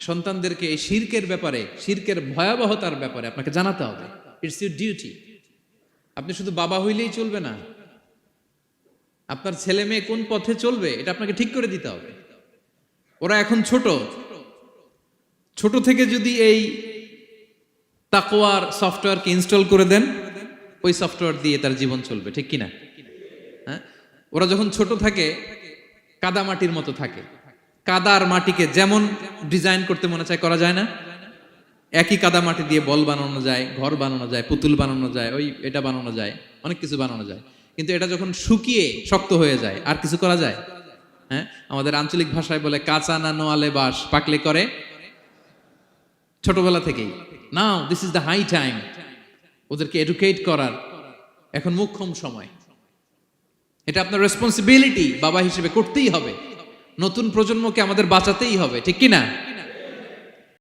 সন্তানদেরকে এই শিরকের ব্যাপারে, শিরকের ভয়াবহতার ব্যাপারে আপনাকে জানাতে হবে। It's your duty. আপনি শুধু বাবা হইলেই চলবে না, আপনার ছেলে মেয়ে কোন পথে চলবে এটা আপনাকে ঠিক করে দিতে হবে। ওরা এখন ছোট, ছোট থেকে যদি এই তাকওয়ার সফটওয়্যারকে ইনস্টল করে দেন, ওই সফটওয়্যার দিয়ে তার জীবন চলবে, ঠিক কিনা? হ্যাঁ, ওরা যখন ছোট থাকে কাদা মাটির মতো থাকে, কাদার মাটিকে যেমন ডিজাইন করতে মনে চায় করা যায় না? একই কাদা মাটি দিয়ে বল বানানো যায়, ঘর বানানো যায়, পুতুল বানানো যায়, ওই এটা বানানো যায়, অনেক কিছু বানানো যায়। কিন্তু এটা যখন শুকিয়ে শক্ত হয়ে যায় আর কিছু করা যায়? হ্যাঁ, আমাদের আঞ্চলিক ভাষায় বলে কাঁচা না নোয়ালে বাস, পাকলে করে। ছোটবেলা থেকেই now this is the high time, ওদেরকে এডুকেট করার এখন মোক্ষম সময়। এটা আপনার রেসপন্সিবিলিটি, বাবা হিসেবে করতেই হবে। নতুন প্রজন্মকে আমাদের বাঁচাতেই হবে, ঠিক কিনা?